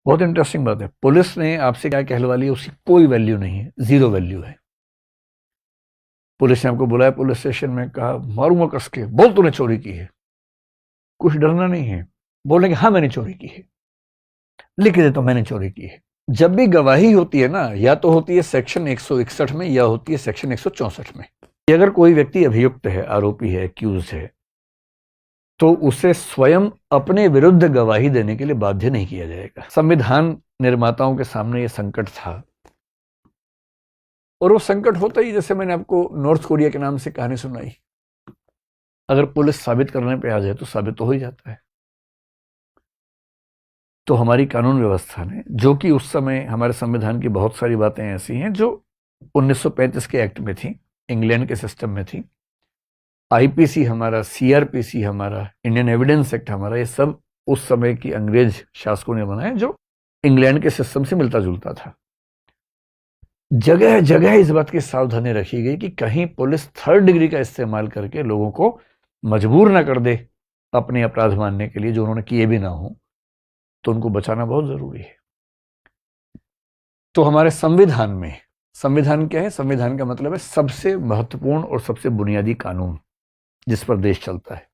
बहुत इंटरेस्टिंग बात है। पुलिस ने आपसे क्या कहलवा लिया, उसकी कोई वैल्यू नहीं है, जीरो वैल्यू है। पुलिस ने आपको बुलाया पुलिस स्टेशन में, कहा मारूंगा कस के, बोल तूने चोरी की है। कुछ डरना नहीं है, बोलने कि हाँ मैंने चोरी की है, लिख दे तो मैंने चोरी की है। जब भी गवाही होती है ना, या तो होती है सेक्शन 161 में या होती है सेक्शन 164 में। अगर कोई व्यक्ति अभियुक्त है, आरोपी है, एक्यूज है, तो उसे स्वयं अपने विरुद्ध गवाही देने के लिए बाध्य नहीं किया जाएगा। संविधान निर्माताओं के सामने यह संकट था, और वो संकट होता ही, जैसे मैंने आपको नॉर्थ कोरिया के नाम से कहानी सुनाई, अगर पुलिस साबित करने पे आ जाए तो साबित तो हो ही जाता है। तो हमारी कानून व्यवस्था ने, जो कि उस समय हमारे संविधान की बहुत सारी बातें ऐसी हैं जो 1935 के एक्ट में थी, इंग्लैंड के सिस्टम में थी, आईपीसी हमारा, सीआरपीसी हमारा, इंडियन एविडेंस एक्ट हमारा, ये सब उस समय की अंग्रेज शासकों ने बनाए, जो इंग्लैंड के सिस्टम से मिलता जुलता था। जगह जगह इस बात की सावधानी रखी गई कि कहीं पुलिस थर्ड डिग्री का इस्तेमाल करके लोगों को मजबूर ना कर दे अपने अपराध मानने के लिए, जो उन्होंने किए भी ना हो, तो उनको बचाना बहुत जरूरी है। तो हमारे संविधान में, संविधान क्या है? संविधान का मतलब है सबसे महत्वपूर्ण और सबसे बुनियादी कानून जिस पर देश चलता है।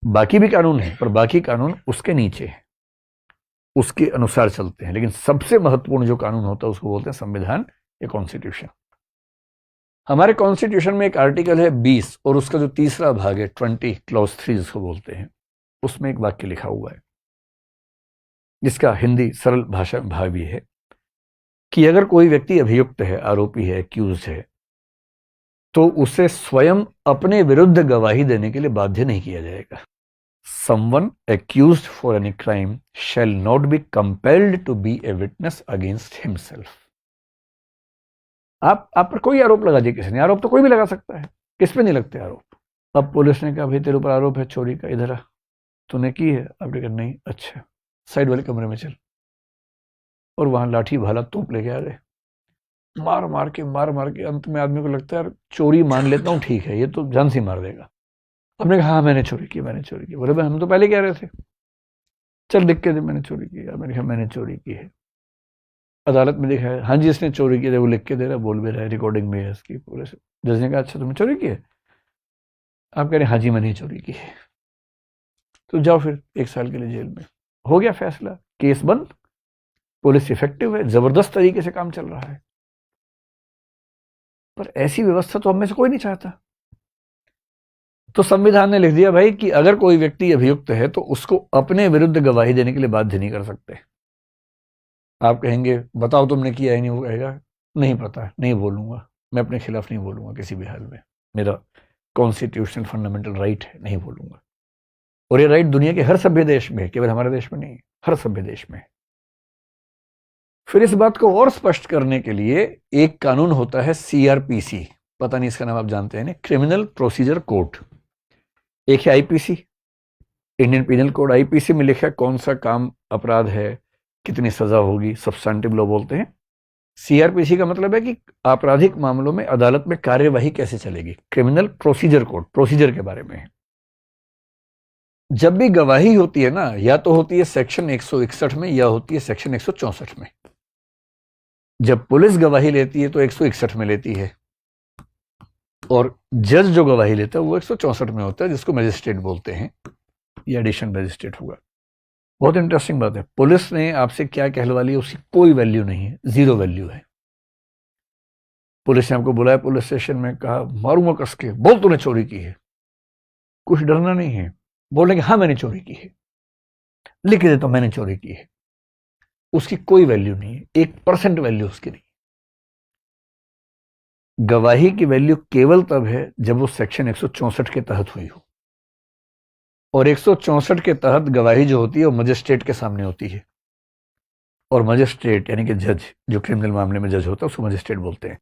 बाकी भी कानून है, पर बाकी कानून उसके नीचे है, उसके अनुसार चलते हैं, लेकिन सबसे महत्वपूर्ण जो कानून होता है उसको बोलते हैं संविधान या कॉन्स्टिट्यूशन। हमारे कॉन्स्टिट्यूशन में एक आर्टिकल है 20, और उसका जो तीसरा भाग है 20, क्लॉज 3 जिसको बोलते हैं, उसमें एक वाक्य लिखा हुआ है, जिसका हिंदी सरल भाषा में भाव ये है कि अगर कोई व्यक्ति अभियुक्त है, आरोपी है, एक्यूज है, तो उसे स्वयं अपने विरुद्ध गवाही देने के लिए बाध्य नहीं किया जाएगा। Someone accused for any crime shall not be compelled to be a witness against himself. आप पर कोई आरोप लगा दिया किसी ने, आरोप तो कोई भी लगा सकता है, किस पे नहीं लगते आरोप। अब पुलिस ने कहा भाई तेरे ऊपर आरोप है चोरी का, इधर आ, तूने की है? आपने कहा नहीं। अच्छा, साइड वाले कमरे में चल। और वहां लाठी भाला तोप लेके आ रहे, मार मार के अंत में आदमी को लगता है यार चोरी मान लेता हूँ, ठीक है, ये तो जान से मार देगा। आपने कहा हाँ मैंने चोरी की, मैंने चोरी की। बोले भाई हम तो पहले कह रहे थे, चल लिख के दे मैंने चोरी की। मैंने कहा मैंने चोरी की है। अदालत में देखा है, हाँ जी इसने चोरी की है, वो लिख के दे रहा, बोल भी रहा है, रिकॉर्डिंग में है इसकी पूरे से। जज ने कहा अच्छा तुमने चोरी की है? आप कह रहे हाँ जी मैंने चोरी की है, तो जाओ फिर 1 साल के लिए जेल में। हो गया फैसला, केस बंद, पुलिस इफेक्टिव है, जबरदस्त तरीके से काम चल रहा है। पर ऐसी व्यवस्था तो हम में से कोई नहीं चाहता। तो संविधान ने लिख दिया भाई कि अगर कोई व्यक्ति अभियुक्त है तो उसको अपने विरुद्ध गवाही देने के लिए बाध्य नहीं कर सकते। आप कहेंगे बताओ तुमने किया है? नहीं, वो कहेगा नहीं पता, नहीं बोलूंगा, मैं अपने खिलाफ नहीं बोलूंगा किसी भी हाल में, मेरा कॉन्स्टिट्यूशनल फंडामेंटल राइट है, नहीं बोलूंगा। और ये राइट दुनिया के हर सभ्य देश में है, केवल हमारे देश में नहीं, हर सभ्य देश में है। फिर इस बात को और स्पष्ट करने के लिए एक कानून होता है सीआरपीसी, पता नहीं इसका नाम आप जानते हैं, क्रिमिनल प्रोसीजर कोड। एक है IPC, Indian penal code. IPC में लिखा है कौन सा काम अपराध है, कितनी सजा होगी, सब्सटेंटिव लॉ बोलते हैं। सीआरपीसी का मतलब है कि आपराधिक मामलों में अदालत में कार्यवाही कैसे चलेगी, क्रिमिनल प्रोसीजर कोड, प्रोसीजर के बारे में है। जब भी गवाही होती है ना, या तो होती है सेक्शन 161 में या होती है सेक्शन 164 में। जब पुलिस गवाही लेती है तो 161 में लेती है, और जज जो गवाही लेता है वो 164 में होता है, जिसको मजिस्ट्रेट बोलते हैं, या एडिशनल मजिस्ट्रेट होगा। बहुत इंटरेस्टिंग बात है। पुलिस ने आपसे क्या कहलवा लिया, उसकी कोई वैल्यू नहीं है, जीरो वैल्यू है। पुलिस ने आपको बुलाया पुलिस स्टेशन में, कहा मारूंगा कस के, बोल तूने चोरी की है। कुछ डरना नहीं है, बोलने कि हाँ मैंने चोरी की है, लिख दे तो मैंने चोरी की है। उसकी कोई वैल्यू नहीं है, 1% वैल्यू उसकी नहीं। गवाही की वैल्यू केवल तब है जब वो सेक्शन 164 के तहत हुई हो, और 164 के तहत गवाही जो होती है वो मजिस्ट्रेट के सामने होती है, और मजिस्ट्रेट यानी कि जज, जो क्रिमिनल मामले में जज होता है उसको मजिस्ट्रेट बोलते हैं।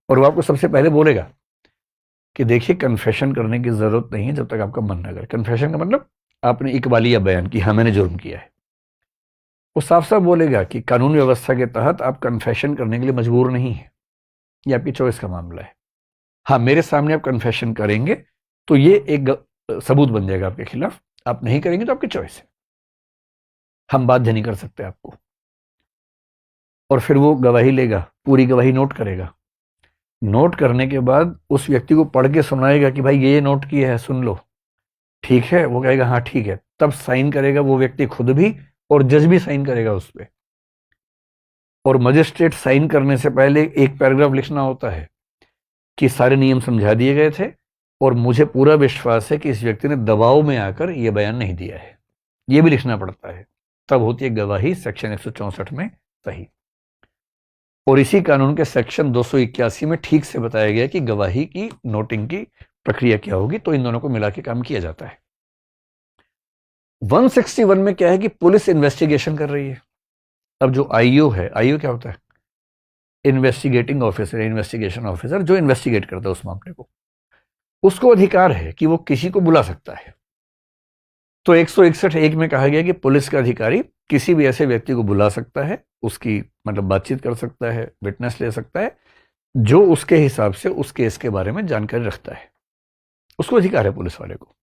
और वो आपको सबसे पहले बोलेगा कि देखिए कन्फेशन करने की जरूरत नहीं है जब तक आपका मन ना करे। कन्फेशन का मतलब आपने इकबालिया बयान की, हाँ मैंने जुर्म किया है। वो साफ साफ बोलेगा कि कानून व्यवस्था के तहत आप कन्फेशन करने के लिए मजबूर नहीं है, ये आपकी चॉइस का मामला है। हाँ मेरे सामने आप कन्फेशन करेंगे तो ये एक सबूत बन जाएगा आपके खिलाफ, आप नहीं करेंगे तो आपकी चॉइस है। हम बाध्य नहीं कर सकते आपको। और फिर वो गवाही लेगा, पूरी गवाही नोट करेगा। नोट करने के बाद उस व्यक्ति को पढ़ के सुनाएगा कि भाई ये नोट किया है, सुन लो, ठीक है? वो कहेगा हाँ ठीक है, तब साइन करेगा वो व्यक्ति खुद भी, और जज भी साइन करेगा उस पर। और मजिस्ट्रेट साइन करने से पहले एक पैराग्राफ लिखना होता है कि सारे नियम समझा दिए गए थे और मुझे पूरा विश्वास है कि इस व्यक्ति ने दबाव में आकर यह बयान नहीं दिया है, यह भी लिखना पड़ता है। तब होती है गवाही सेक्शन 164 में सही। और इसी कानून के सेक्शन 281 में ठीक से बताया गया कि गवाही की नोटिंग की प्रक्रिया क्या होगी। तो इन दोनों को मिला के काम किया जाता है। 161 में क्या है कि पुलिस इन्वेस्टिगेशन कर रही है। अब जो आईओ है, आईओ क्या होता है? इन्वेस्टिगेटिंग ऑफिसर, इन्वेस्टिगेशन ऑफिसर, जो इन्वेस्टिगेट करता है उस मामले को, उसको अधिकार है कि वो किसी को बुला सकता है। तो 161(1) में कहा गया कि पुलिस का अधिकारी किसी भी ऐसे व्यक्ति को बुला सकता है, उसकी मतलब बातचीत कर सकता है, विटनेस ले सकता है, जो उसके हिसाब से उस केस के बारे में जानकारी रखता है। उसको अधिकार है पुलिस वाले को।